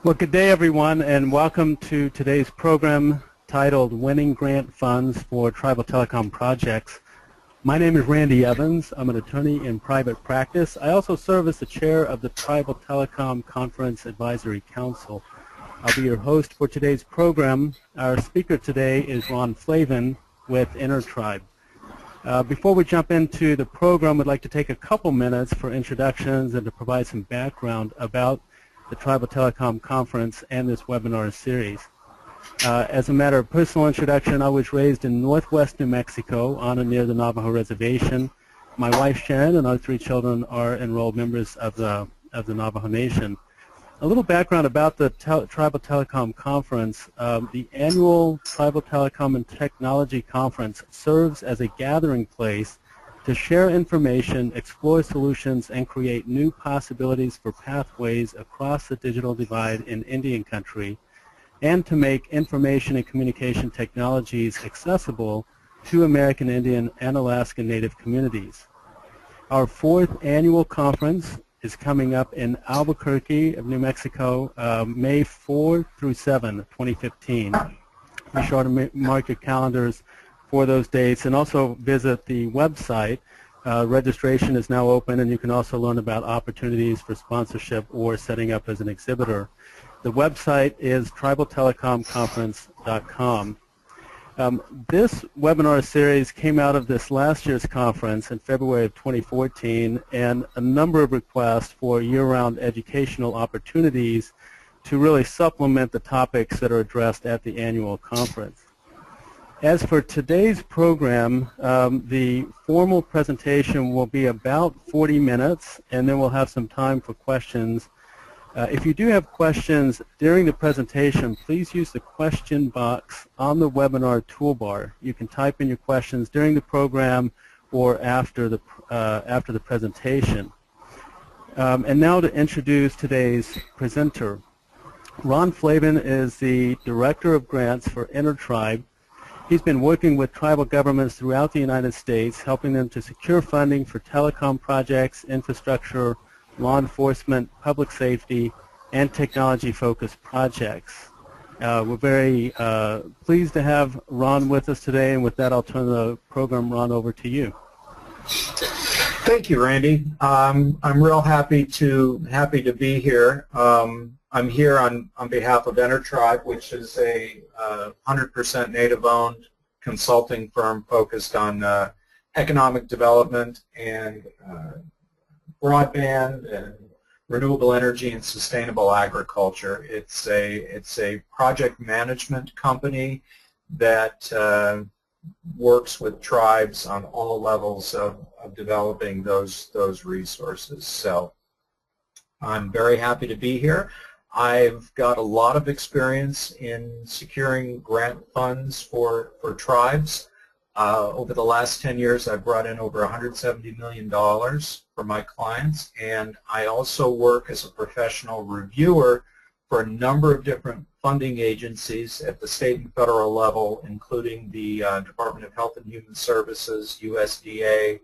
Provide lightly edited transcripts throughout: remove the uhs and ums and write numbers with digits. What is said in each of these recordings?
Well, good day, everyone, and welcome to today's program titled Winning Grant Funds for Tribal Telecom Projects. My name is Randy Evans. I'm an attorney in private practice. I also serve as the chair of the Tribal Telecom Conference Advisory Council. I'll be your host for today's program. Our speaker today is Ron Flavin with Entribe. Before we jump into the program, I'd like to take a couple minutes for introductions and to provide some background about the Tribal Telecom Conference and this webinar series. As a matter of personal introduction, I was raised in northwest New Mexico on and near the Navajo Reservation. My wife Sharon and our 3 children are enrolled members of the Navajo Nation. A little background about the Tribal Telecom Conference. The annual Tribal Telecom and Technology Conference serves as a gathering place to share information, explore solutions, and create new possibilities for pathways across the digital divide in Indian country, and to make information and communication technologies accessible to American Indian and Alaska Native communities. Our 4th annual conference is coming up in Albuquerque of New Mexico, May 4 through 7, 2015. Be sure to mark your calendars for those dates, and also visit the website. Registration is now open, and you can also learn about opportunities for sponsorship or setting up as an exhibitor. The website is tribaltelecomconference.com. This webinar series came out of this last year's conference in February of 2014, and a number of requests for year-round educational opportunities to really supplement the topics that are addressed at the annual conference. As for today's program, the formal presentation will be about 40 minutes, and then we'll have some time for questions. If you do have questions during the presentation, please use the question box on the webinar toolbar. You can type in your questions during the program or after the presentation. And now to introduce today's presenter. Ron Flavin is the Director of Grants for Entribe. He's been working with tribal governments throughout the United States, helping them to secure funding for telecom projects, infrastructure, law enforcement, public safety, and technology-focused projects. We're very pleased to have Ron with us today, and with that, I'll turn the program, Ron, over to you. Thank you, Randy. I'm real happy to be here. I'm here on behalf of Entribe, which is a 100% native-owned consulting firm focused on economic development and broadband and renewable energy and sustainable agriculture. It's a project management company that works with tribes on all levels of developing those resources. So I'm very happy to be here. I've got a lot of experience in securing grant funds for tribes. Over the last 10 years, I've brought in over $170 million for my clients, and I also work as a professional reviewer for a number of different funding agencies at the state and federal level, including the Department of Health and Human Services, USDA,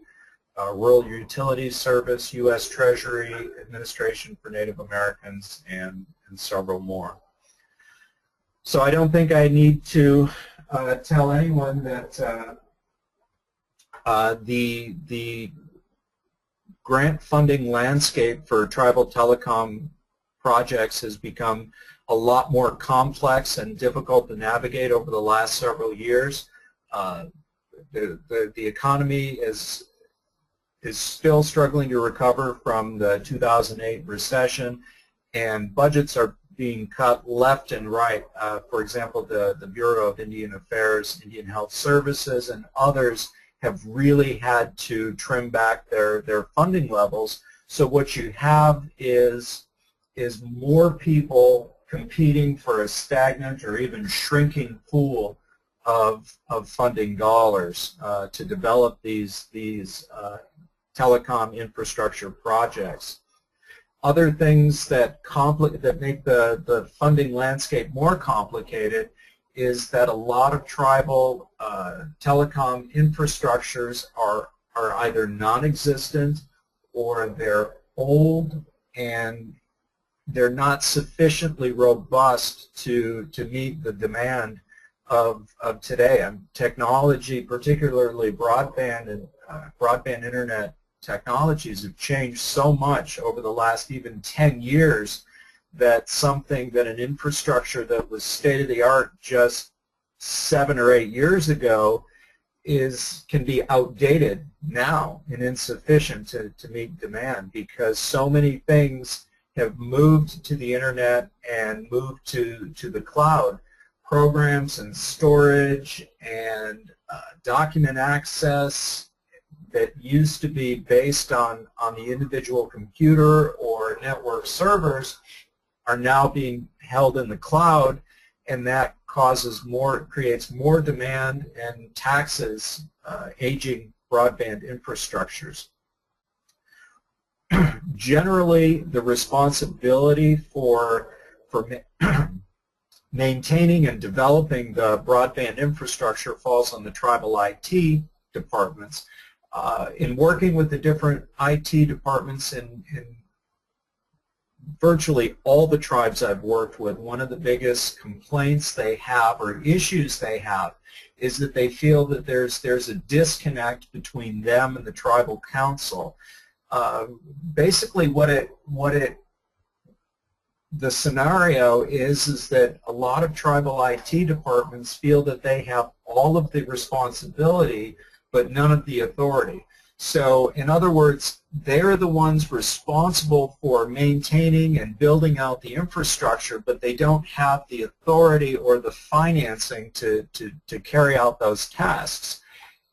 Rural Utilities Service, U.S. Treasury, Administration for Native Americans, and several more. So I don't think I need to tell anyone that the grant funding landscape for tribal telecom projects has become a lot more complex and difficult to navigate over the last several years. The economy is still struggling to recover from the 2008 recession, and budgets are being cut left and right. For example, the Bureau of Indian Affairs, Indian Health Services, and others have really had to trim back their funding levels. So what you have is more people competing for a stagnant or even shrinking pool of funding dollars to develop these telecom infrastructure projects. Other things that make the funding landscape more complicated is that a lot of tribal telecom infrastructures are either non-existent or they're old and they're not sufficiently robust to meet the demand of today. And technology, particularly broadband and broadband internet technologies, have changed so much over the last even 10 years that something that an infrastructure that was state-of-the-art just 7 or 8 years ago can be outdated now and insufficient to meet demand, because so many things have moved to the internet and moved to the cloud. Programs and storage and document access that used to be based on the individual computer or network servers are now being held in the cloud, and that creates more demand and taxes aging broadband infrastructures. Generally, the responsibility for maintaining and developing the broadband infrastructure falls on the tribal IT departments. In working with the different IT departments in virtually all the tribes I've worked with, one of the biggest complaints they have or issues they have is that they feel that there's a disconnect between them and the tribal council. Basically the scenario is that a lot of tribal IT departments feel that they have all of the responsibility but none of the authority. So in other words, they're the ones responsible for maintaining and building out the infrastructure, but they don't have the authority or the financing to carry out those tasks.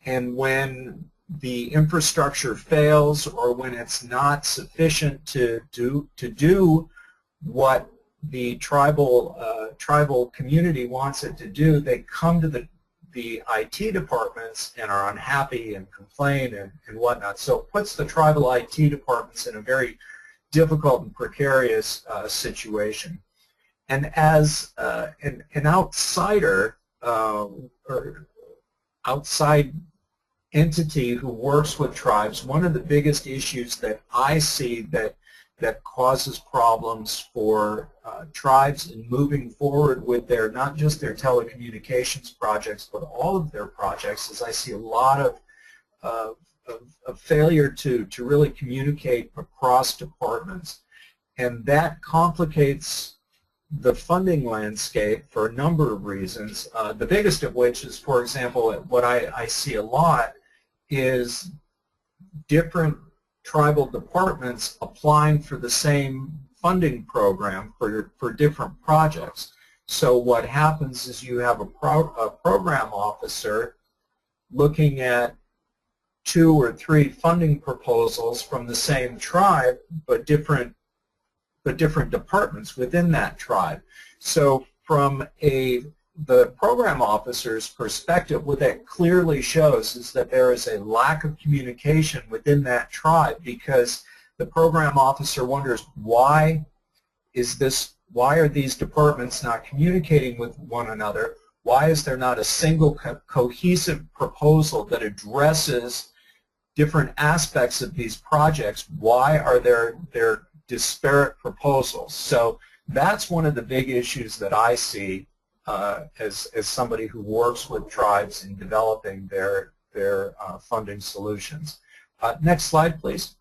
And when the infrastructure fails, or when it's not sufficient to do what the tribal community wants it to do, they come to the IT departments and are unhappy and complain and whatnot. So it puts the tribal IT departments in a very difficult and precarious situation. And as an outsider or outside entity who works with tribes, one of the biggest issues that I see that causes problems for tribes in moving forward with not just their telecommunications projects, but all of their projects, is I see a lot of failure to really communicate across departments. And that complicates the funding landscape for a number of reasons, the biggest of which is, for example, what I see a lot is different tribal departments applying for the same funding program for different projects. So what happens is you have a program officer looking at 2 or 3 funding proposals from the same tribe, but different departments within that tribe. So from the program officer's perspective, what that clearly shows is that there is a lack of communication within that tribe, because the program officer wonders, why are these departments not communicating with one another? Why is there not a single cohesive proposal that addresses different aspects of these projects? Why are there disparate proposals? So that's one of the big issues that I see as somebody who works with tribes in developing their funding solutions. Next slide, please.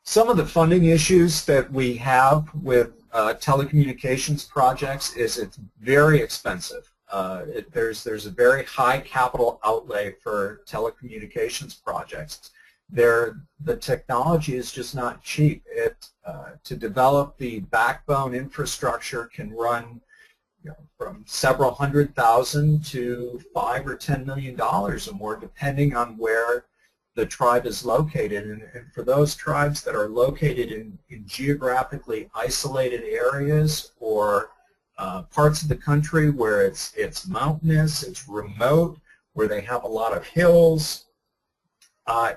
Some of the funding issues that we have with telecommunications projects is it's very expensive. There's a very high capital outlay for telecommunications projects. The technology is just not cheap. To develop the backbone infrastructure can run from several $100,000 to $5 or $10 million or more, depending on where the tribe is located. And for those tribes that are located in geographically isolated areas or parts of the country where it's mountainous, it's remote, where they have a lot of hills,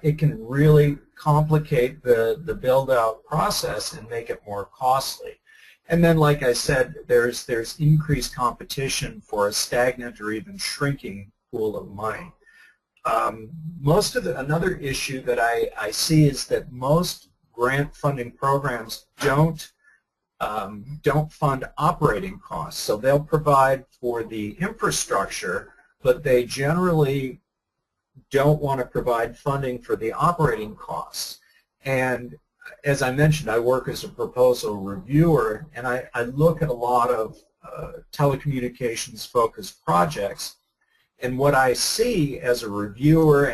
it can really complicate the build-out process and make it more costly. And then, like I said, there's increased competition for a stagnant or even shrinking pool of money. Another issue that I see is that most grant funding programs don't fund operating costs. So they'll provide for the infrastructure, but they generally don't want to provide funding for the operating costs. And as I mentioned, I work as a proposal reviewer, and I look at a lot of telecommunications-focused projects. And what I see as a reviewer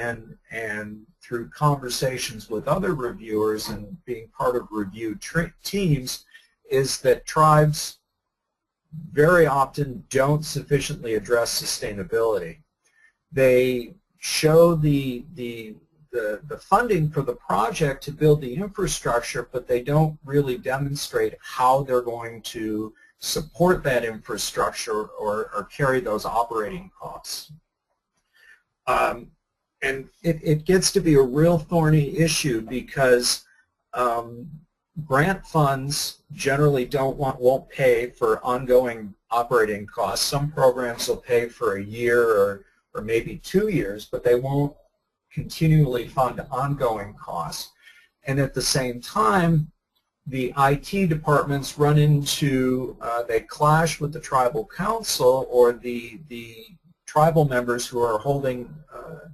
and through conversations with other reviewers and being part of review teams is that tribes very often don't sufficiently address sustainability. They show the funding for the project to build the infrastructure, but they don't really demonstrate how they're going to support that infrastructure or carry those operating costs. And it gets to be a real thorny issue because grant funds generally won't pay for ongoing operating costs. Some programs will pay for a year or maybe 2 years, but they won't continually fund ongoing costs. And at the same time, the IT departments run into, they clash with the tribal council or the tribal members who are holding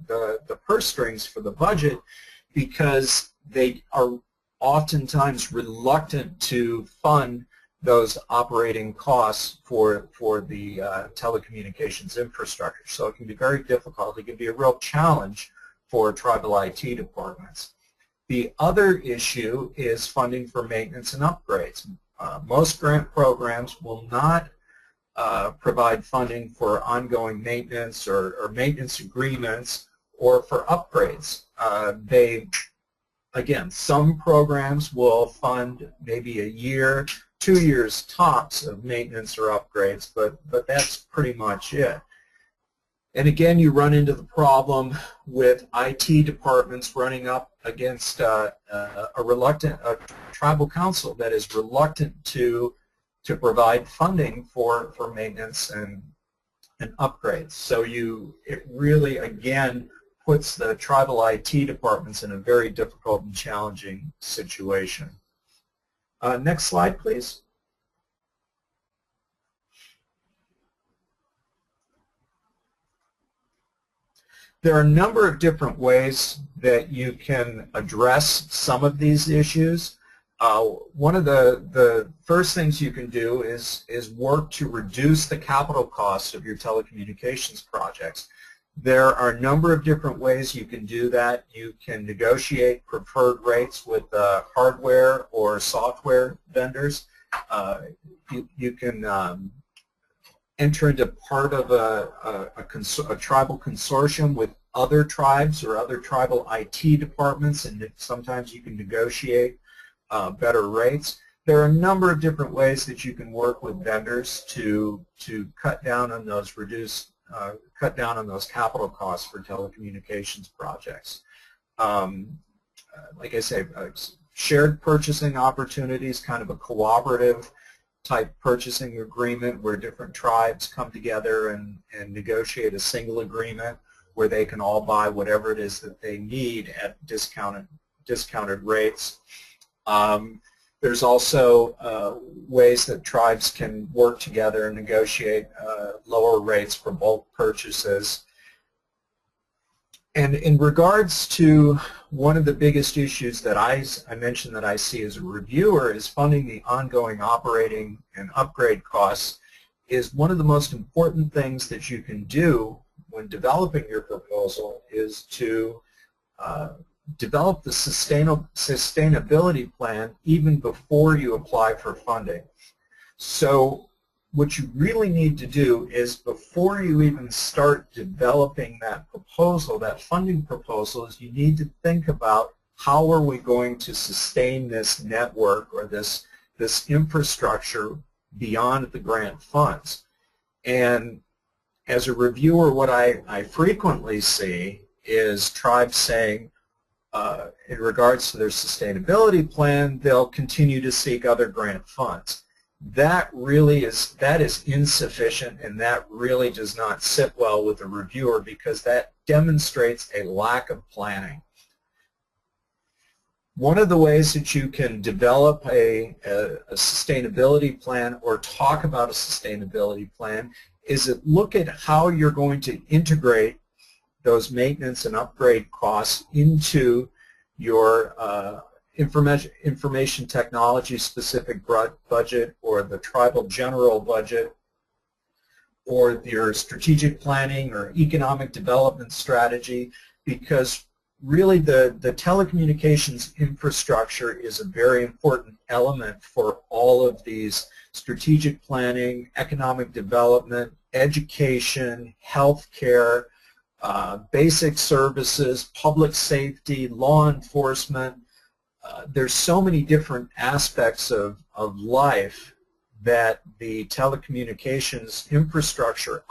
the purse strings for the budget, because they are oftentimes reluctant to fund those operating costs for the telecommunications infrastructure. So it can be very difficult. It can be a real challenge for tribal IT departments. The other issue is funding for maintenance and upgrades. Most grant programs will not provide funding for ongoing maintenance or maintenance agreements or for upgrades. Again, some programs will fund maybe a year, 2 years tops of maintenance or upgrades, but that's pretty much it. And again, you run into the problem with IT departments running up against a tribal council that is reluctant to provide funding for maintenance and upgrades. So it really, again, puts the tribal IT departments in a very difficult and challenging situation. Next slide, please. There are a number of different ways that you can address some of these issues. One of the first things you can do is work to reduce the capital costs of your telecommunications projects. There are a number of different ways you can do that. You can negotiate preferred rates with hardware or software vendors. You can enter into part of a tribal consortium with other tribes or other tribal IT departments, and sometimes you can negotiate better rates. There are a number of different ways that you can work with vendors to cut down on those cut down on those capital costs for telecommunications projects. Like I say, shared purchasing opportunities, kind of a cooperative type purchasing agreement where different tribes come together and negotiate a single agreement where they can all buy whatever it is that they need at discounted rates. There's also ways that tribes can work together and negotiate lower rates for bulk purchases. And in regards to one of the biggest issues that I mentioned that I see as a reviewer is funding the ongoing operating and upgrade costs is one of the most important things that you can do when developing your proposal is to develop the sustainability plan even before you apply for funding. So what you really need to do is before you even start developing that proposal, that funding proposal, is you need to think about how are we going to sustain this network or this infrastructure beyond the grant funds. And as a reviewer, what I frequently see is tribes saying, in regards to their sustainability plan, they'll continue to seek other grant funds. That is insufficient, and that really does not sit well with the reviewer because that demonstrates a lack of planning. One of the ways that you can develop a sustainability plan or talk about a sustainability plan is to look at how you're going to integrate those maintenance and upgrade costs into your information technology specific budget, or the tribal general budget, or your strategic planning or economic development strategy, because really the telecommunications infrastructure is a very important element for all of these strategic planning, economic development, education, healthcare, basic services, public safety, law enforcement. There's so many different aspects of life that the telecommunications infrastructure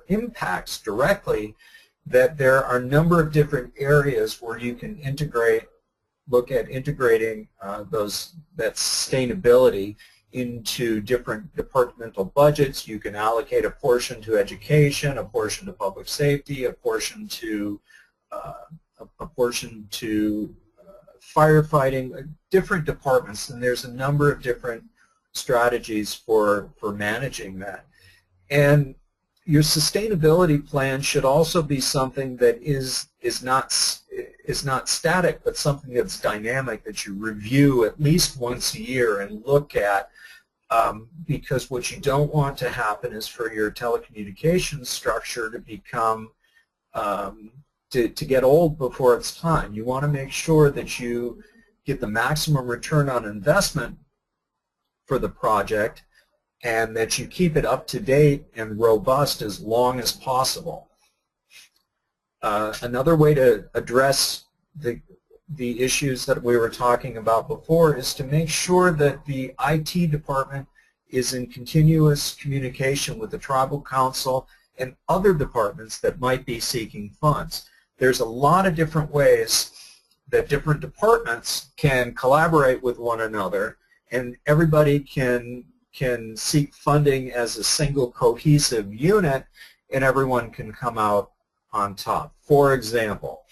impacts directly, that there are a number of different areas where you can look at integrating that sustainability into different departmental budgets. You can allocate a portion to education, a portion to public safety, a portion to firefighting, different departments, and there's a number of different strategies for managing that. And your sustainability plan should also be something that is not static, but something that's dynamic, that you review at least once a year and look at, because what you don't want to happen is for your telecommunications structure to become to get old before it's time. You want to make sure that you get the maximum return on investment for the project, and that you keep it up to date and robust as long as possible. Another way to address the issues that we were talking about before is to make sure that the IT department is in continuous communication with the tribal council and other departments that might be seeking funds. There's a lot of different ways that different departments can collaborate with one another, and everybody can seek funding as a single cohesive unit, and everyone can come out on top. For example,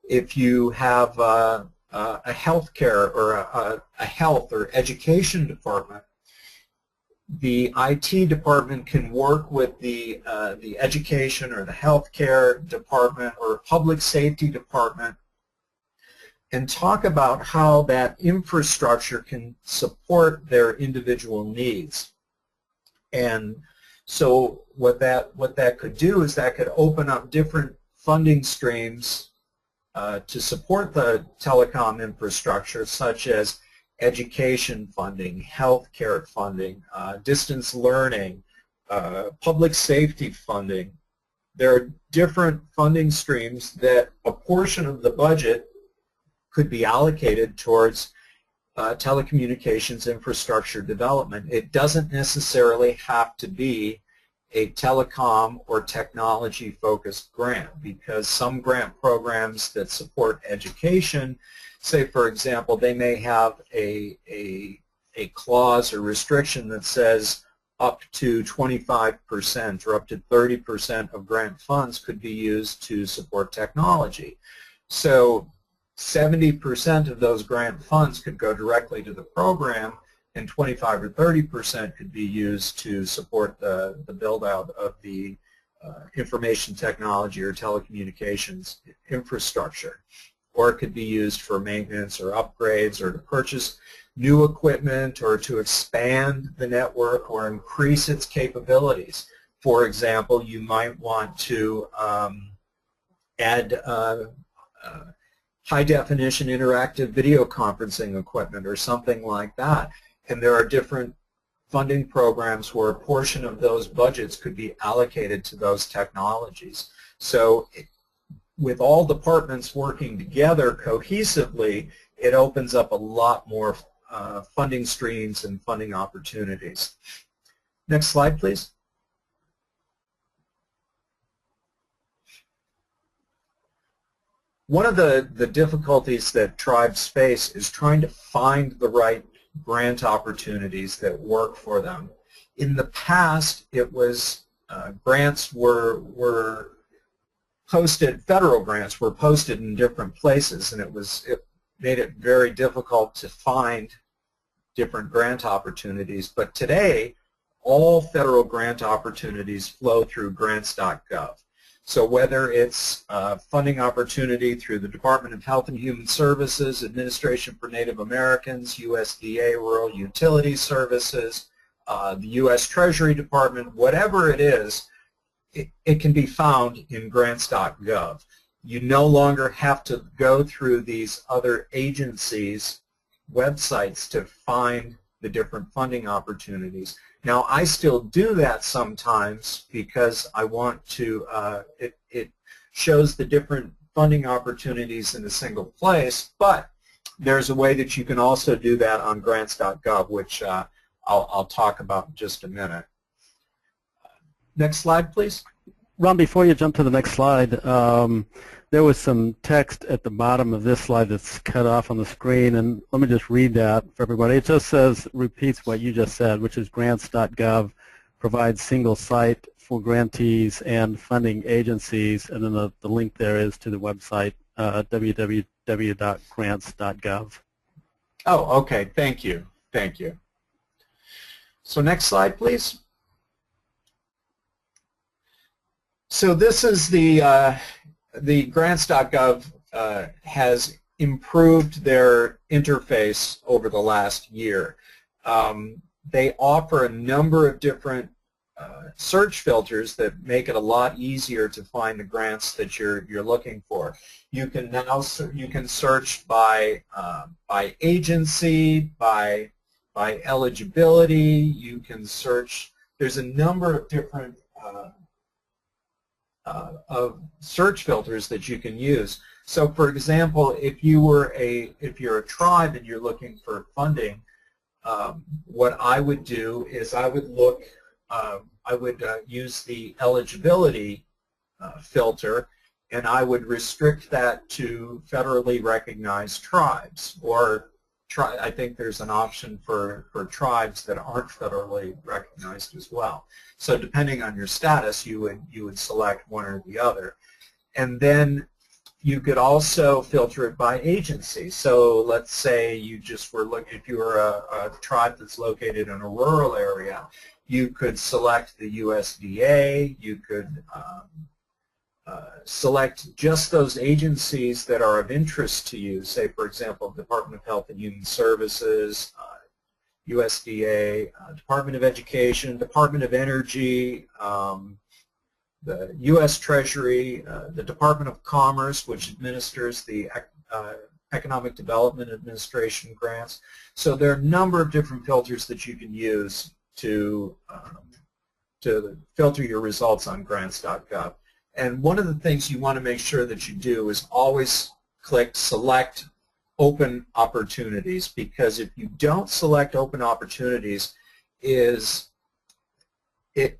if you have a healthcare or a health or education department, the IT department can work with the education or the healthcare department or public safety department and talk about how that infrastructure can support their individual needs. And so what that could do is that could open up different funding streams to support the telecom infrastructure, such as education funding, healthcare funding, distance learning, public safety funding. There are different funding streams that a portion of the budget could be allocated towards telecommunications infrastructure development. It doesn't necessarily have to be a telecom or technology-focused grant, because some grant programs that support education, say for example, they may have a clause or restriction that says up to 25% or up to 30% of grant funds could be used to support technology. So 70% of those grant funds could go directly to the program, and 25 or 30% could be used to support the build-out of the information technology or telecommunications infrastructure. Or it could be used for maintenance or upgrades, or to purchase new equipment, or to expand the network or increase its capabilities. For example, you might want to add high-definition interactive video conferencing equipment or something like that. And there are different funding programs where a portion of those budgets could be allocated to those technologies. So with all departments working together cohesively, it opens up a lot more funding streams and funding opportunities. Next slide, please. One of the difficulties that tribes face is trying to find the right grant opportunities that work for them. In the past, it was grants were posted, federal grants were posted in different places, and made it very difficult to find different grant opportunities. But today, all federal grant opportunities flow through grants.gov. So whether it's funding opportunity through the Department of Health and Human Services, Administration for Native Americans, USDA Rural Utilities Services, the U.S. Treasury Department, whatever it is, it can be found in grants.gov. You no longer have to go through these other agencies' websites to find the different funding opportunities. Now, I still do that sometimes because I want to, it shows the different funding opportunities in a single place, but there's a way that you can also do that on grants.gov, which I'll talk about in just a minute. Next slide, please. Ron, before you jump to the next slide, there was some text at the bottom of this slide that's cut off on the screen, and let me just read that for everybody. It just says, repeats what you just said, which is grants.gov provides single site for grantees and funding agencies, and then the link there is to the website, www.grants.gov. Oh, okay. Thank you. Thank you. So next slide, please. So this is the grants.gov has improved their interface over the last year. They offer a number of different search filters that make it a lot easier to find the grants that you're looking for. You can now search by agency, by eligibility. You can search. There's a number of different of search filters that you can use. So, for example, if you're a tribe and you're looking for funding, what I would do is I would look. I would use the eligibility filter, and I would restrict that to federally recognized tribes, or I think there's an option for tribes that aren't federally recognized as well. So depending on your status, you would select one or the other. And then you could also filter it by agency. So let's say you just were looking, if you were a tribe that's located in a rural area, you could select the USDA, you could select just those agencies that are of interest to you, say, for example, Department of Health and Human Services, USDA, Department of Education, Department of Energy, the U.S. Treasury, the Department of Commerce, which administers the Economic Development Administration grants. So there are a number of different filters that you can use to filter your results on grants.gov. And one of the things you want to make sure that you do is always click Select Open Opportunities, because if you don't select Open Opportunities, it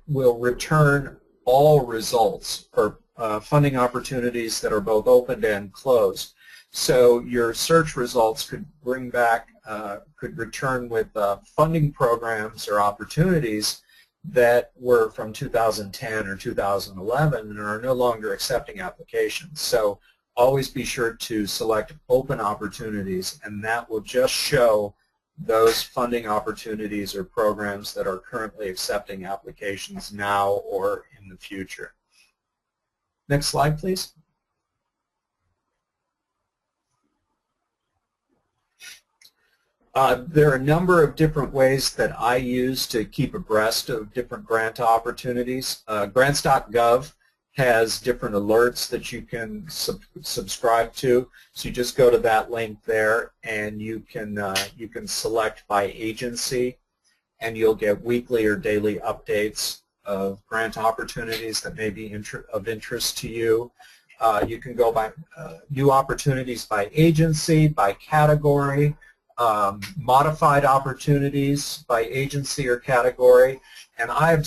will return all results for funding opportunities that are both opened and closed. So your search results could bring back, could return with funding programs or opportunities that were from 2010 or 2011 and are no longer accepting applications. So always be sure to select Open Opportunities, and that will just show those funding opportunities or programs that are currently accepting applications now or in the future. Next slide, please. There are a number of different ways that I use to keep abreast of different grant opportunities. Grants.gov has different alerts that you can subscribe to. So you just go to that link there, and you can select by agency, and you'll get weekly or daily updates of grant opportunities that may be of interest to you. You can go by new opportunities by agency, by category, modified opportunities by agency or category, and I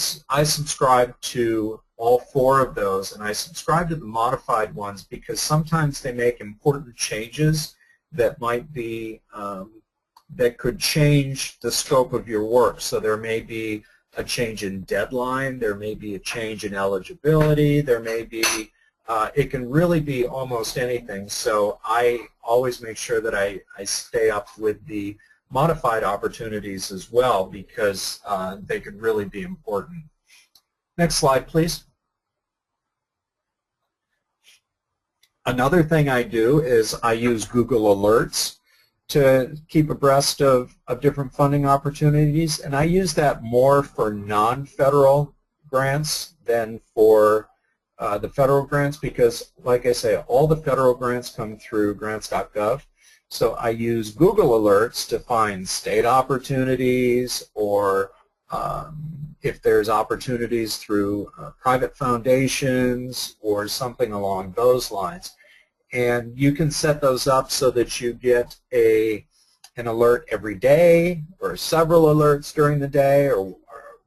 subscribe to all four of those, and I subscribe to the modified ones because sometimes they make important changes that might be that could change the scope of your work. So there may be a change in deadline, there may be a change in eligibility, there may be it can really be almost anything. So I always make sure that I stay up with the modified opportunities as well, because they could really be important. Next slide, please. Another thing I do is I use Google Alerts to keep abreast of different funding opportunities, and I use that more for non-federal grants than for the federal grants, because, like I say, all the federal grants come through grants.gov. So I use Google Alerts to find state opportunities, or if there's opportunities through private foundations or something along those lines. And you can set those up so that you get an alert every day, or several alerts during the day, or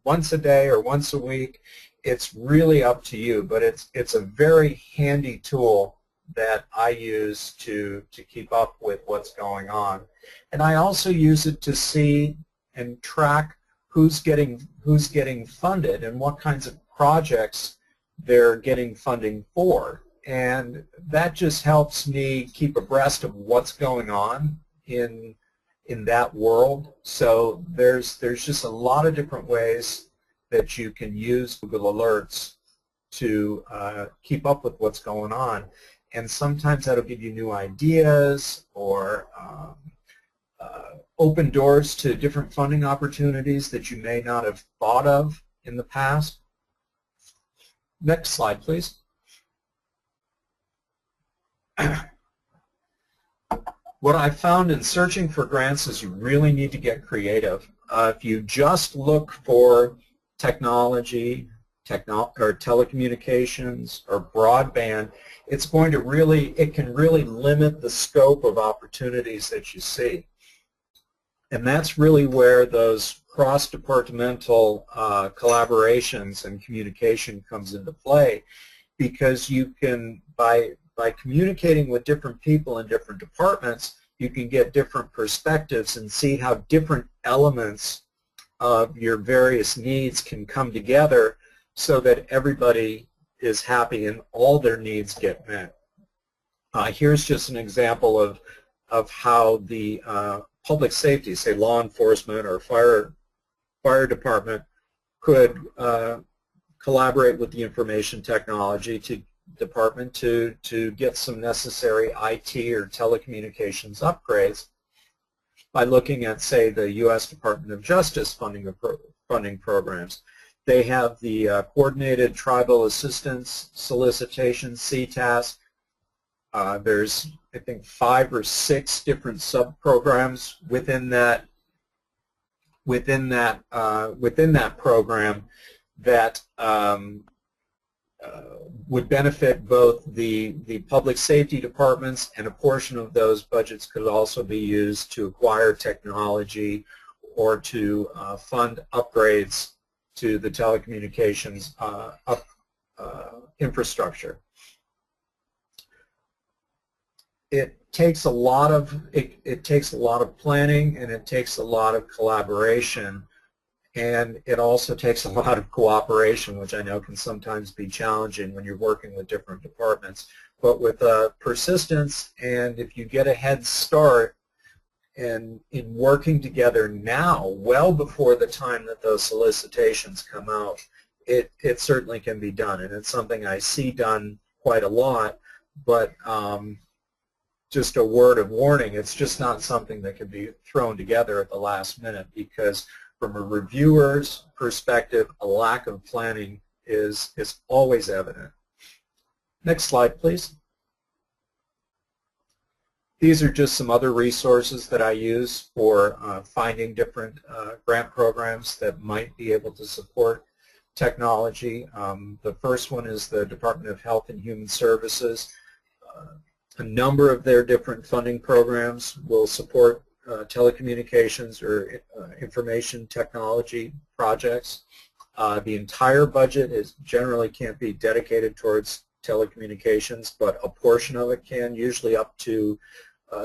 once a day, or once a week. It's really up to you, but it's a very handy tool that I use to keep up with what's going on. And I also use it to see and track who's getting funded and what kinds of projects they're getting funding for. And that just helps me keep abreast of what's going on in that world. So there's just a lot of different ways that you can use Google Alerts to keep up with what's going on. And sometimes that'll give you new ideas, or open doors to different funding opportunities that you may not have thought of in the past. Next slide, please. What I found in searching for grants is you really need to get creative. If you just look for technology, or telecommunications, or broadband, it can really limit the scope of opportunities that you see. And that's really where those cross-departmental collaborations and communication comes into play, because you can, by communicating with different people in different departments, you can get different perspectives and see how different elements of your various needs can come together so that everybody is happy and all their needs get met. Here's just an example of how the public safety, say law enforcement or fire department, could collaborate with the information technology department to get some necessary IT or telecommunications upgrades by looking at, say, the U.S. Department of Justice funding programs. They have the Coordinated Tribal Assistance Solicitation, CTAS. There's, I think, 5 or 6 different sub-programs within that program that would benefit both the public safety departments, and a portion of those budgets could also be used to acquire technology or to fund upgrades to the telecommunications infrastructure. It takes a lot of planning, and it takes a lot of collaboration, and it also takes a lot of cooperation, which I know can sometimes be challenging when you're working with different departments. But with persistence, and if you get a head start in working together now, well before the time that those solicitations come out, it certainly can be done. And it's something I see done quite a lot, but just a word of warning, it's just not something that can be thrown together at the last minute, because from a reviewer's perspective, a lack of planning is always evident. Next slide, please. These are just some other resources that I use for finding different grant programs that might be able to support technology. The first one is the Department of Health and Human Services. A number of their different funding programs will support telecommunications or information technology projects. The entire budget generally can't be dedicated towards telecommunications, but a portion of it can, usually up to,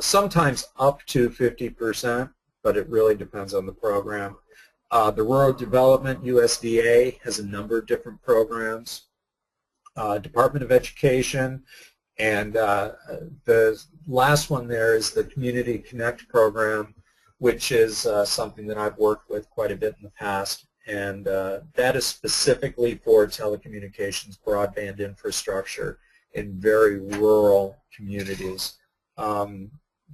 sometimes up to 50%, but it really depends on the program. The Rural Development, USDA, has a number of different programs. Department of Education, and the last one there is the Community Connect program, which is something that I've worked with quite a bit in the past, and that is specifically for telecommunications broadband infrastructure in very rural communities. The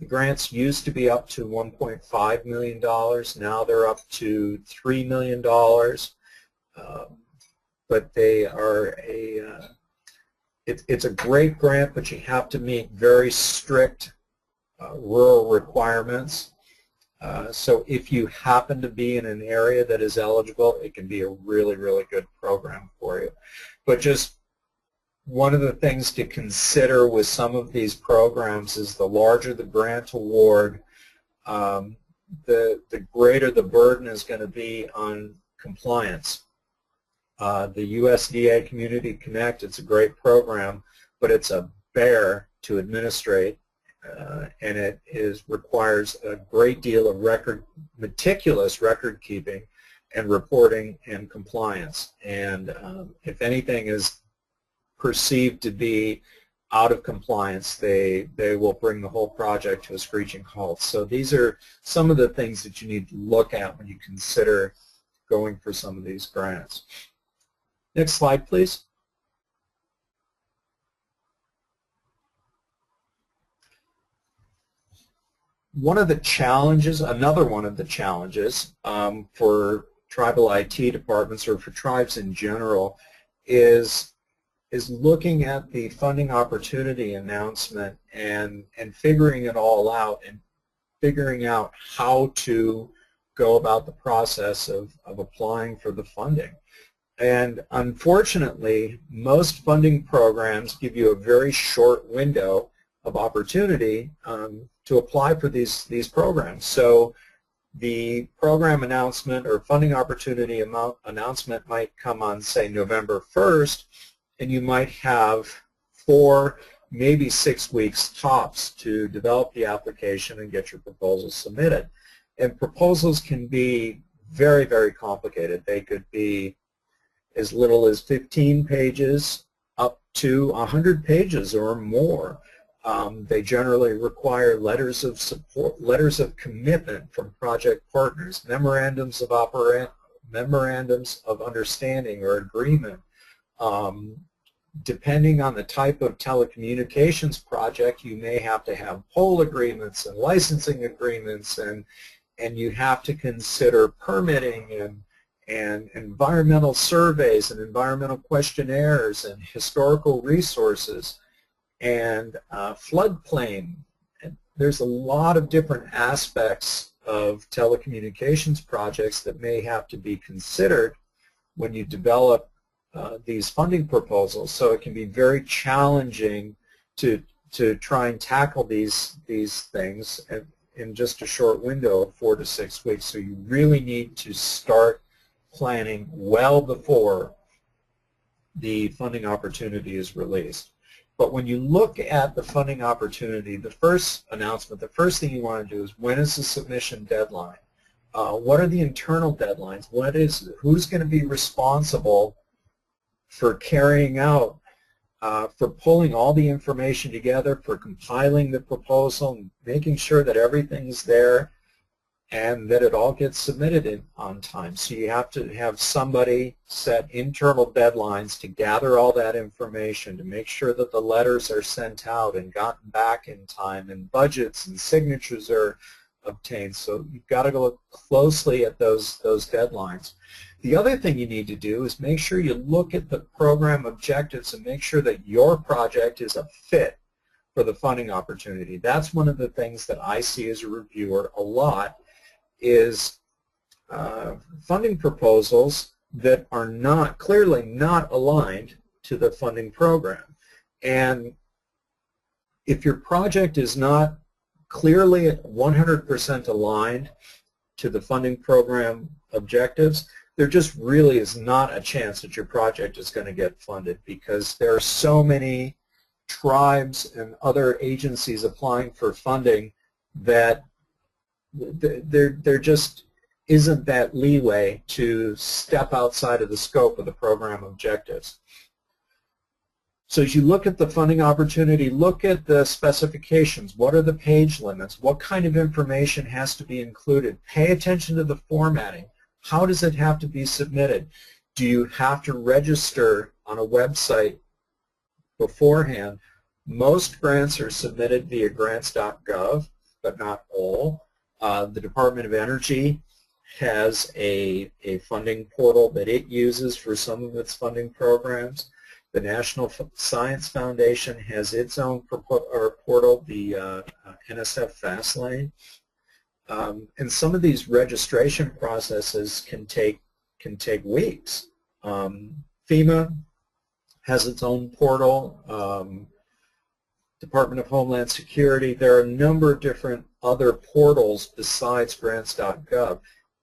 grants used to be up to $1.5 million. Now they're up to $3 million. But they are it's a great grant, but you have to meet very strict rural requirements. So if you happen to be in an area that is eligible, it can be a really, really good program for you. But just one of the things to consider with some of these programs is the larger the grant award, the greater the burden is going to be on compliance. The USDA Community Connect, it's a great program, but it's a bear to administrate, and it requires a great deal of meticulous record keeping and reporting and compliance. And if anything is perceived to be out of compliance, they will bring the whole project to a screeching halt. So these are some of the things that you need to look at when you consider going for some of these grants. Next slide, please. One of the challenges, another one of the challenges for tribal IT departments or for tribes in general is looking at the funding opportunity announcement and figuring it all out and figuring out how to go about the process of applying for the funding. And unfortunately, most funding programs give you a very short window of opportunity to apply for these programs. So the program announcement or funding opportunity announcement might come on, say, November 1st, and you might have 4, maybe 6 weeks tops to develop the application and get your proposal submitted. And proposals can be very, very complicated. They could be as little as 15 pages up to 100 pages or more. They generally require letters of support, letters of commitment from project partners, memorandums of understanding or agreement. Depending on the type of telecommunications project, you may have to have pole agreements and licensing agreements, and you have to consider permitting and environmental surveys and environmental questionnaires and historical resources and floodplain. And there's a lot of different aspects of telecommunications projects that may have to be considered when you develop these funding proposals. So it can be very challenging to try and tackle these things in just a short window of 4 to 6 weeks. So you really need to start planning well before the funding opportunity is released. But when you look at the funding opportunity, the first announcement, the first thing you want to do is, when is the submission deadline? What are the internal deadlines? Who's going to be responsible for carrying out, for pulling all the information together, for compiling the proposal, and making sure that everything's there and that it all gets submitted on time. So you have to have somebody set internal deadlines to gather all that information, to make sure that the letters are sent out and gotten back in time, and budgets and signatures are obtained. So you've got to look closely at those deadlines. The other thing you need to do is make sure you look at the program objectives and make sure that your project is a fit for the funding opportunity. That's one of the things that I see as a reviewer a lot, is funding proposals that are clearly not aligned to the funding program. And if your project is not clearly 100% aligned to the funding program objectives, there just really is not a chance that your project is going to get funded, because there are so many tribes and other agencies applying for funding that there just isn't that leeway to step outside of the scope of the program objectives. So as you look at the funding opportunity, look at the specifications. What are the page limits? What kind of information has to be included? Pay attention to the formatting. How does it have to be submitted? Do you have to register on a website beforehand? Most grants are submitted via grants.gov, but not all. The Department of Energy has a funding portal that it uses for some of its funding programs. The National Science Foundation has its own portal, the NSF Fastlane. And some of these registration processes can take weeks. FEMA has its own portal. Department of Homeland Security. There are a number of different other portals besides grants.gov,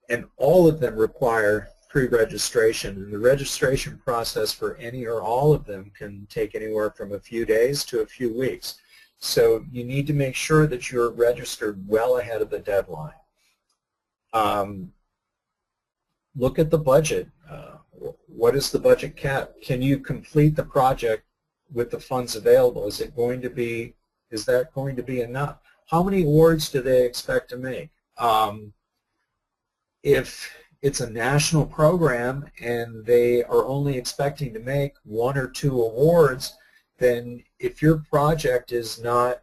and all of them require pre-registration, and the registration process for any or all of them can take anywhere from a few days to a few weeks. So you need to make sure that you're registered well ahead of the deadline. Look at the budget. What is the budget cap? Can you complete the project with the funds available? Is that going to be enough? How many awards do they expect to make? If it's a national program and they are only expecting to make 1 or 2 awards, then if your project is not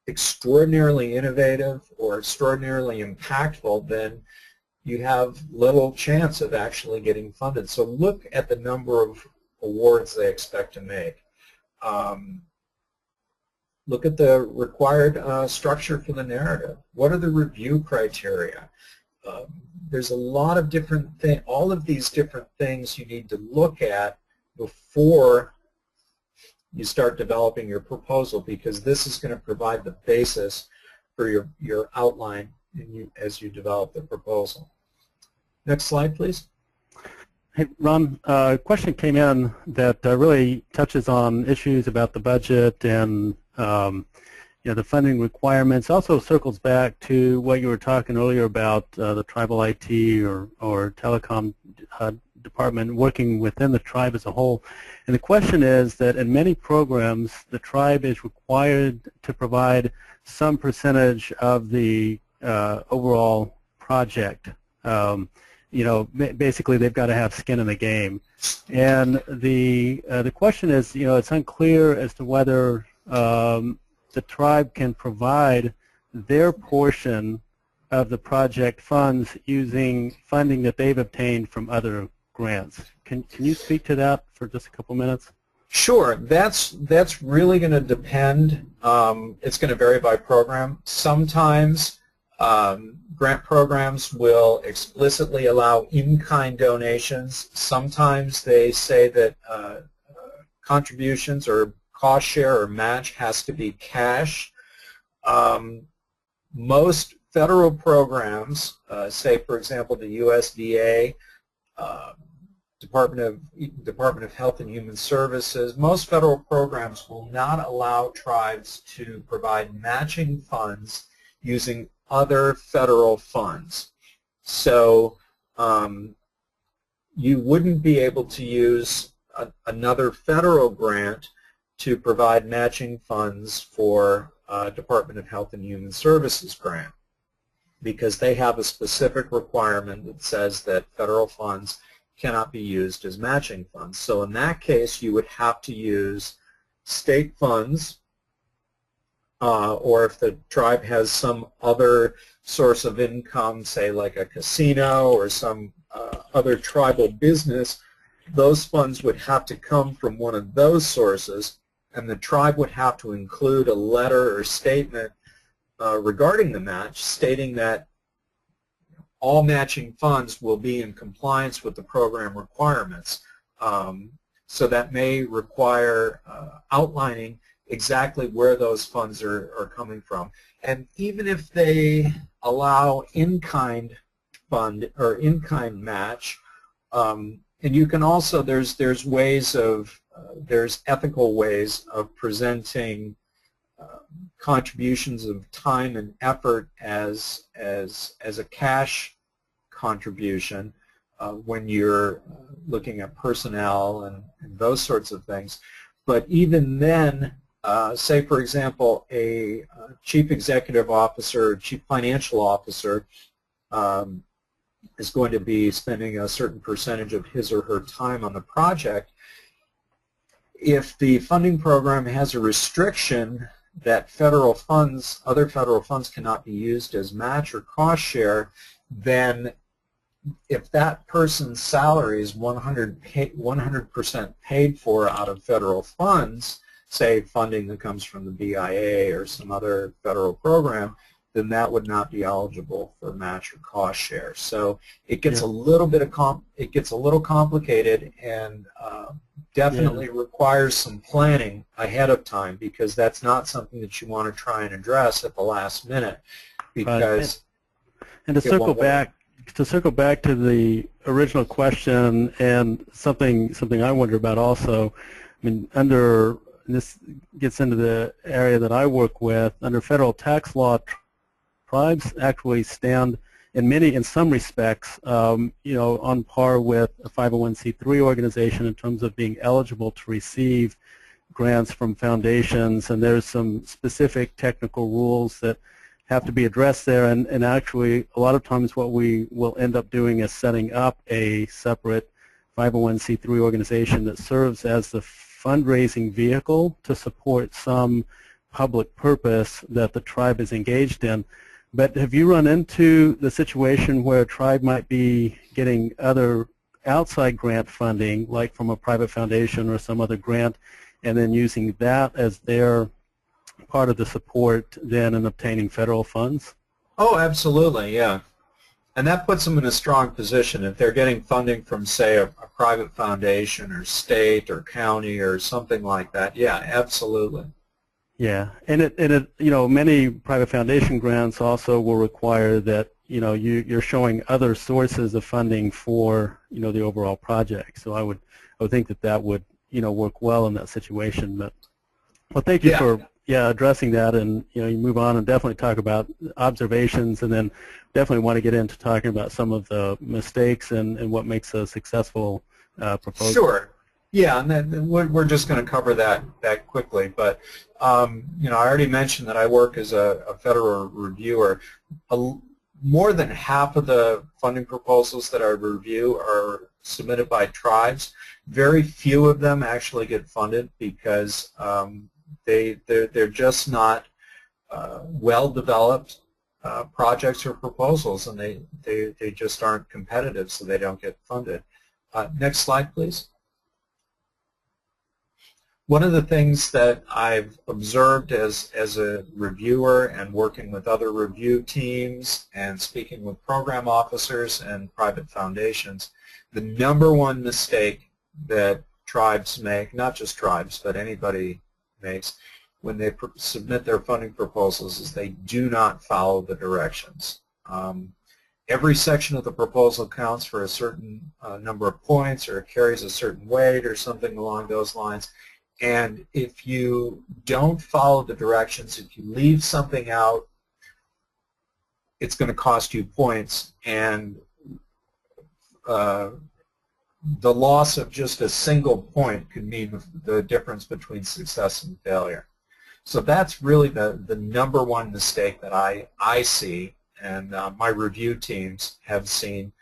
extraordinarily innovative or extraordinarily impactful, then you have little chance of actually getting funded. So look at the number of awards they expect to make. Look at the required structure for the narrative. What are the review criteria? There's a lot of different things, all of these different things you need to look at before you start developing your proposal, because this is going to provide the basis for your outline as you develop the proposal. Next slide, please. Hey, Ron, a question came in that really touches on issues about the budget and the funding requirements. Also circles back to what you were talking earlier about the tribal IT or telecom department working within the tribe as a whole. And the question is that in many programs, the tribe is required to provide some percentage of the overall project. Basically they've got to have skin in the game. And the question is, it's unclear as to whether the tribe can provide their portion of the project funds using funding that they've obtained from other grants. Can you speak to that for just a couple minutes? Sure. That's really going to depend. It's going to vary by program. Sometimes grant programs will explicitly allow in-kind donations. Sometimes they say that contributions or cost share or match has to be cash. Most federal programs, say for example the USDA, Department of Health and Human Services, most federal programs will not allow tribes to provide matching funds using other federal funds. So you wouldn't be able to use another federal grant to provide matching funds for Department of Health and Human Services grant, because they have a specific requirement that says that federal funds cannot be used as matching funds. So in that case, you would have to use state funds, or if the tribe has some other source of income, say like a casino or some other tribal business, those funds would have to come from one of those sources, and the tribe would have to include a letter or statement regarding the match stating that all matching funds will be in compliance with the program requirements. So that may require outlining exactly where those funds are coming from. And even if they allow in-kind fund or in-kind match, and you can also, there's ways of, there's ethical ways of presenting contributions of time and effort as a cash contribution. when you're looking at personnel and those sorts of things. But even then, say for example, a chief executive officer, chief financial officer is going to be spending a certain percentage of his or her time on the project. If the funding program has a restriction that federal funds, other federal funds cannot be used as match or cost share, then if that person's salary is 100% paid for out of federal funds, say funding that comes from the BIA or some other federal program, then that would not be eligible for match or cost share. So it gets a little bit of it gets a little complicated, and definitely requires some planning ahead of time, because that's not something that you want to try and address at the last minute, because and to circle back to the original question, and something I wonder about also, I mean, this gets into the area that I work with, under federal tax law, tribes actually stand in some respects, on par with a 501c3 organization in terms of being eligible to receive grants from foundations, and there's some specific technical rules that have to be addressed there, and actually a lot of times what we will end up doing is setting up a separate 501c3 organization that serves as the fundraising vehicle to support some public purpose that the tribe is engaged in. But have you run into the situation where a tribe might be getting other outside grant funding, like from a private foundation or some other grant, and then using that as their part of the support then in obtaining federal funds? Oh, absolutely, yeah. And that puts them in a strong position. If they're getting funding from, say, a private foundation or state or county or something like that, yeah, absolutely. Yeah, and many private foundation grants also will require that you're showing other sources of funding for the overall project. So I would think that would work well in that situation. But well, thank you for addressing that, and you move on and definitely talk about observations, and then definitely want to get into talking about some of the mistakes and what makes a successful proposal. Sure. Yeah, and then we're just going to cover that quickly. But I already mentioned that I work as a federal reviewer. More than half of the funding proposals that I review are submitted by tribes. Very few of them actually get funded because they're just not well-developed projects or proposals, and they just aren't competitive, so they don't get funded. Next slide, please. One of the things that I've observed as a reviewer and working with other review teams and speaking with program officers and private foundations, the number one mistake that tribes make, not just tribes, but anybody makes when they submit their funding proposals, is they do not follow the directions. Every section of the proposal counts for a certain number of points, or carries a certain weight or something along those lines. And if you don't follow the directions, if you leave something out, it's going to cost you points, and the loss of just a single point could mean the difference between success and failure. So that's really the number one mistake that I see, and my review teams have seen.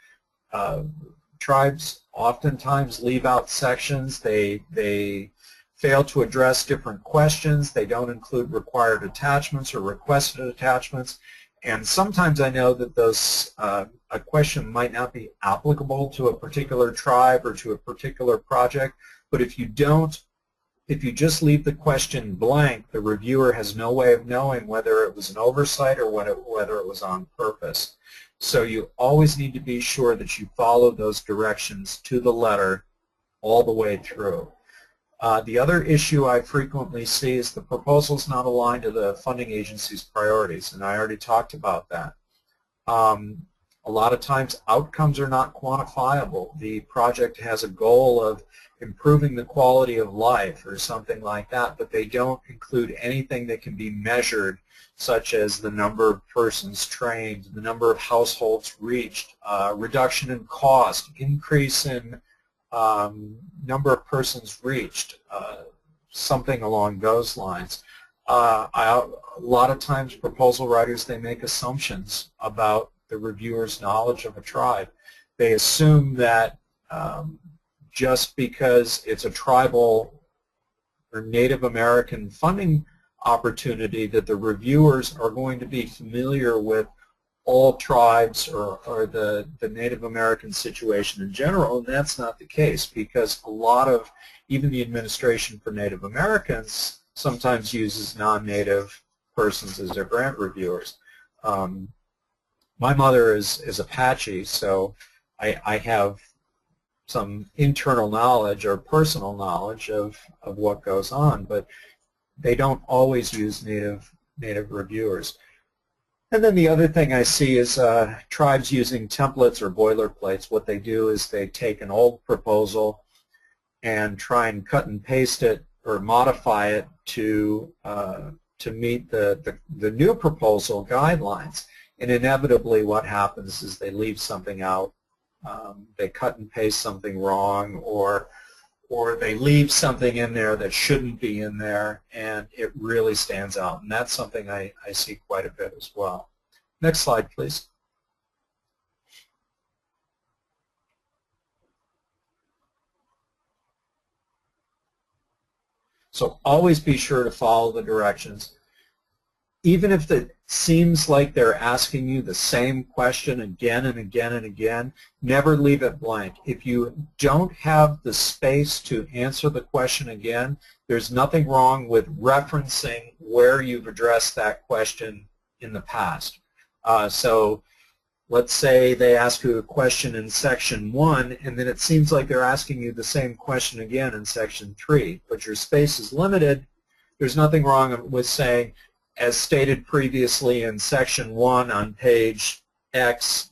Tribes oftentimes leave out sections. They fail to address different questions. They don't include required attachments or requested attachments. And sometimes I know that a question might not be applicable to a particular tribe or to a particular project, but if you just leave the question blank, the reviewer has no way of knowing whether it was an oversight or whether it was on purpose. So you always need to be sure that you follow those directions to the letter all the way through. The other issue I frequently see is the proposal's not aligned to the funding agency's priorities, and I already talked about that. A lot of times outcomes are not quantifiable. The project has a goal of improving the quality of life or something like that, but they don't include anything that can be measured, such as the number of persons trained, the number of households reached, reduction in cost, increase in number of persons reached, something along those lines. A lot of times proposal writers, they make assumptions about the reviewer's knowledge of a tribe. They assume that just because it's a tribal or Native American funding opportunity that the reviewers are going to be familiar with all tribes or the Native American situation in general, and that's not the case, because a lot of, even the administration for Native Americans sometimes uses non-Native persons as their grant reviewers. My mother is Apache, so I have some internal knowledge or personal knowledge of what goes on, but they don't always use native reviewers. And then the other thing I see is tribes using templates or boilerplates. What they do is they take an old proposal and try and cut and paste it or modify it to meet the new proposal guidelines. And inevitably what happens is they leave something out. They cut and paste something wrong, or they leave something in there that shouldn't be in there, and it really stands out. And that's something I see quite a bit as well. Next slide, please. So always be sure to follow the directions. Even if it seems like they're asking you the same question again and again and again, never leave it blank. If you don't have the space to answer the question again, there's nothing wrong with referencing where you've addressed that question in the past. So let's say they ask you a question in section 1, and then it seems like they're asking you the same question again in section 3, but your space is limited. There's nothing wrong with saying, as stated previously in section 1 on page X,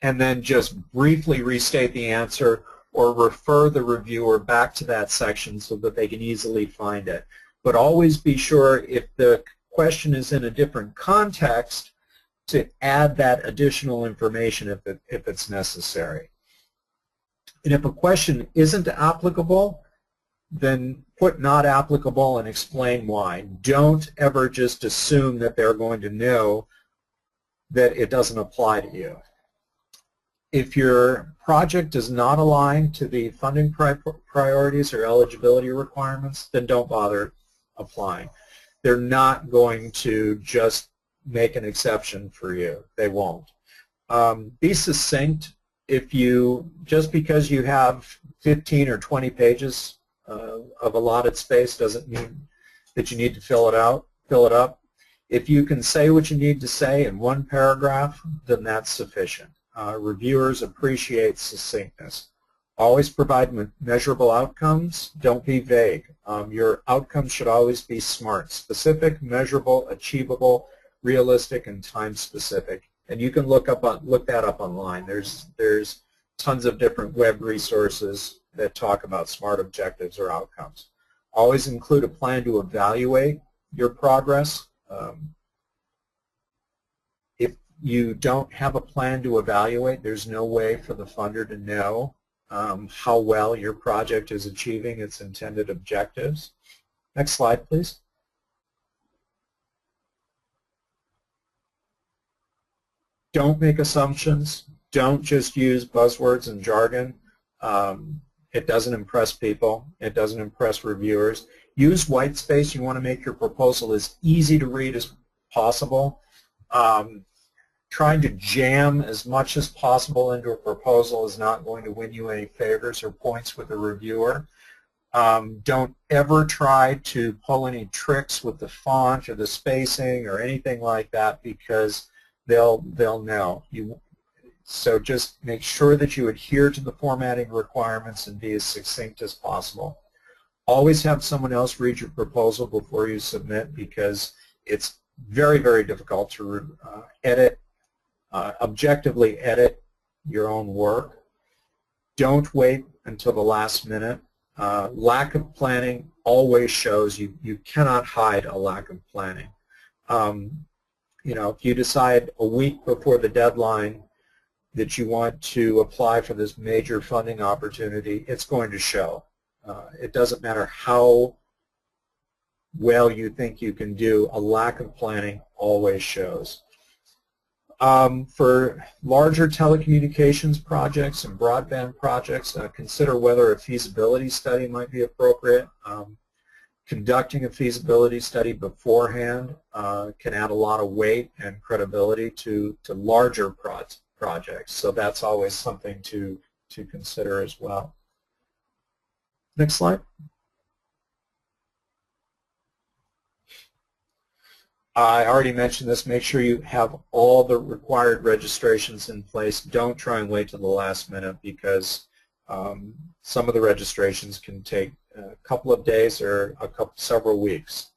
and then just briefly restate the answer or refer the reviewer back to that section so that they can easily find it. But always be sure, if the question is in a different context, to add that additional information if it's necessary. And if a question isn't applicable, then put not applicable and explain why. Don't ever just assume that they're going to know that it doesn't apply to you. If your project does not align to the funding priorities or eligibility requirements, then don't bother applying. They're not going to just make an exception for you. They won't. Be succinct. If you, just because you have 15 or 20 pages of allotted space doesn't mean that you need to fill it up. If you can say what you need to say in one paragraph, then that's sufficient. Reviewers appreciate succinctness. Always provide measurable outcomes. Don't be vague. Your outcomes should always be SMART: specific, measurable, achievable, realistic, and time specific. And you can look that up online. There's tons of different web resources that talk about SMART objectives or outcomes. Always include a plan to evaluate your progress. If you don't have a plan to evaluate, there's no way for the funder to know how well your project is achieving its intended objectives. Next slide, please. Don't make assumptions. Don't just use buzzwords and jargon. It doesn't impress people. It doesn't impress reviewers. Use white space. You want to make your proposal as easy to read as possible. Trying to jam as much as possible into a proposal is not going to win you any favors or points with a reviewer. Don't ever try to pull any tricks with the font or the spacing or anything like that, because they'll know. So just make sure that you adhere to the formatting requirements and be as succinct as possible. Always have someone else read your proposal before you submit, because it's very, very difficult to edit Objectively edit your own work. Don't wait until the last minute. Lack of planning always shows you cannot hide a lack of planning. You know, if you decide a week before the deadline that you want to apply for this major funding opportunity, it's going to show. It doesn't matter how well you think you can do, a lack of planning always shows. For larger telecommunications projects and broadband projects, consider whether a feasibility study might be appropriate. Conducting a feasibility study beforehand can add a lot of weight and credibility to larger projects, so that's always something to consider as well. Next slide. I already mentioned this. Make sure you have all the required registrations in place. Don't try and wait till the last minute, because some of the registrations can take a couple of days or several weeks.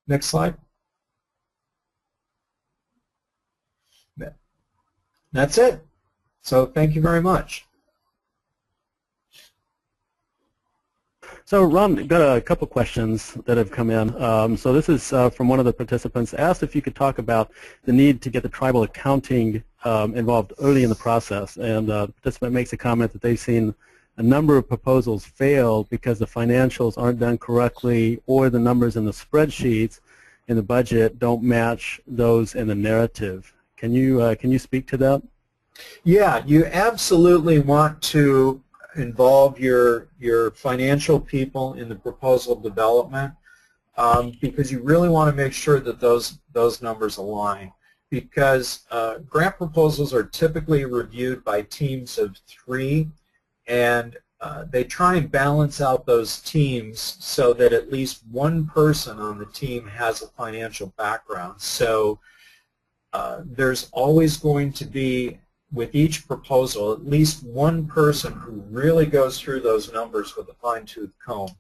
Next slide. That's it. So thank you very much. So Ron, got a couple questions that have come in. So this is from one of the participants. Asked if you could talk about the need to get the tribal accounting involved early in the process. And the participant makes a comment that they've seen a number of proposals fail because the financials aren't done correctly, or the numbers in the spreadsheets in the budget don't match those in the narrative. Can you speak to that? Yeah, you absolutely want to involve your financial people in the proposal development, because you really want to make sure that those numbers align, because grant proposals are typically reviewed by teams of 3, and they try and balance out those teams so that at least one person on the team has a financial background. So there's always going to be, with each proposal, at least one person who really goes through those numbers with a fine-tooth comb.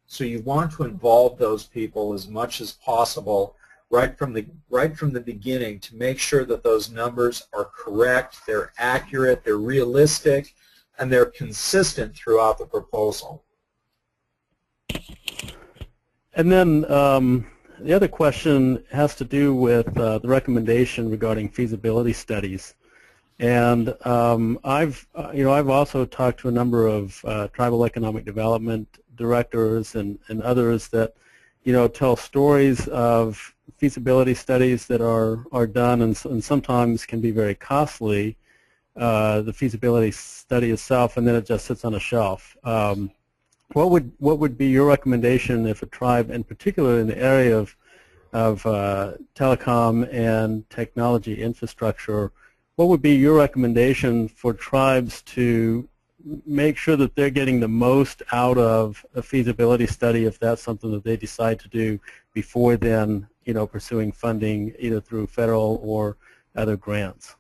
So you want to involve those people as much as possible right from the beginning to make sure that those numbers are correct, they're accurate, they're realistic, and they're consistent throughout the proposal. And then the other question has to do with the recommendation regarding feasibility studies. And I've also talked to a number of tribal economic development directors and others that, tell stories of feasibility studies that are done and sometimes can be very costly, the feasibility study itself, and then it just sits on a shelf. What would be your recommendation if a tribe, in particular in the area of telecom and technology infrastructure, what would be your recommendation for tribes to make sure that they're getting the most out of a feasibility study, if that's something that they decide to do, before then, pursuing funding either through federal or other grants?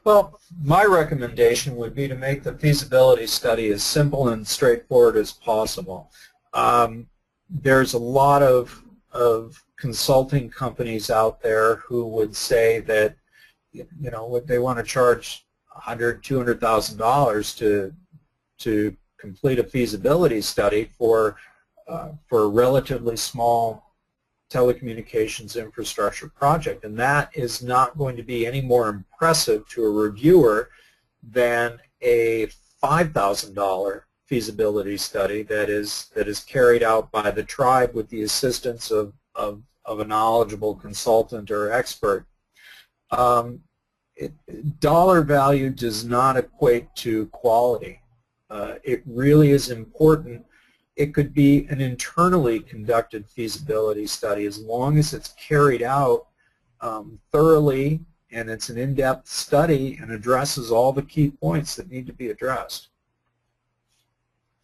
Well, my recommendation would be to make the feasibility study as simple and straightforward as possible. There's a lot of consulting companies out there who would say that, they want to charge $100,000, $200,000 to complete a feasibility study for a relatively small telecommunications infrastructure project, and that is not going to be any more impressive to a reviewer than a $5,000 feasibility study that is carried out by the tribe with the assistance of a knowledgeable consultant or expert. Dollar value does not equate to quality. It really is important. It could be an internally conducted feasibility study as long as it's carried out thoroughly and it's an in-depth study and addresses all the key points that need to be addressed.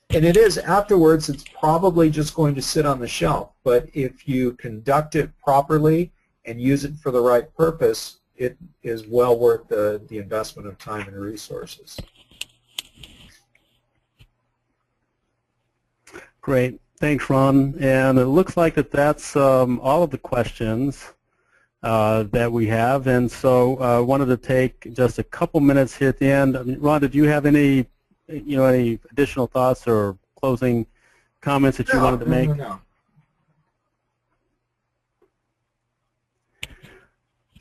And it is, afterwards, it's probably just going to sit on the shelf, but if you conduct it properly and use it for the right purpose, it is well worth the investment of time and resources. Great. Thanks, Ron. And it looks like that's all of the questions. that we have. And so I wanted to take just a couple minutes here at the end. I mean, Ron, did you have any, any additional thoughts or closing comments that you wanted to make? No.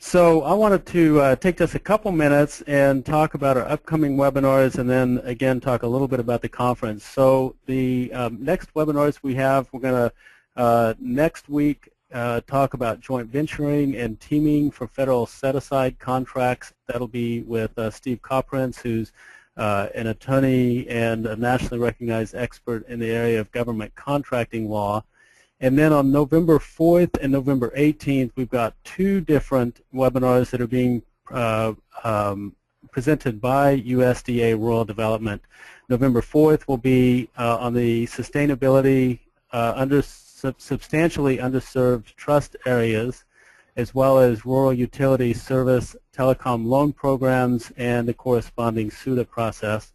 So I wanted to take just a couple minutes and talk about our upcoming webinars, and then again talk a little bit about the conference. So the next webinars we have, we're going to next week talk about joint venturing and teaming for federal set-aside contracts. That'll be with Steve Coprince, who's an attorney and a nationally recognized expert in the area of government contracting law. And then on November 4th and November 18th, we've got two different webinars that are being presented by USDA Rural Development. November 4th will be on the sustainability substantially underserved trust areas, as well as rural utility service telecom loan programs and the corresponding SUDA process.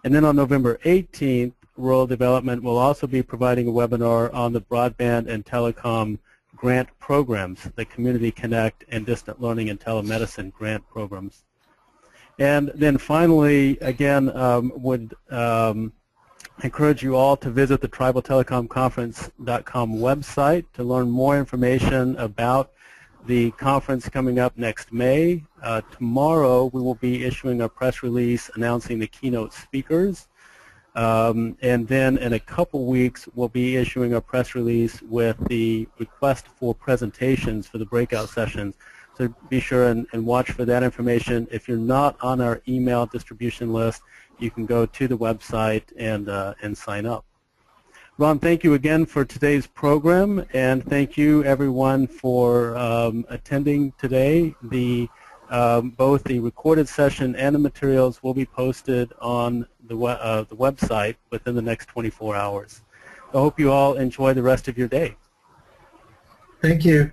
And then on November 18th, Rural Development will also be providing a webinar on the broadband and telecom grant programs, the Community Connect and Distant Learning and Telemedicine grant programs. And then finally, again, would encourage you all to visit the TribalTelecomConference.com website to learn more information about the conference coming up next May. Tomorrow we will be issuing a press release announcing the keynote speakers. And then in a couple weeks, we'll be issuing a press release with the request for presentations for the breakout sessions. So be sure and watch for that information. If you're not on our email distribution list, you can go to the website and sign up. Ron, thank you again for today's program, and thank you everyone for attending today. Both the recorded session and the materials will be posted on the website within the next 24 hours. I hope you all enjoy the rest of your day. Thank you.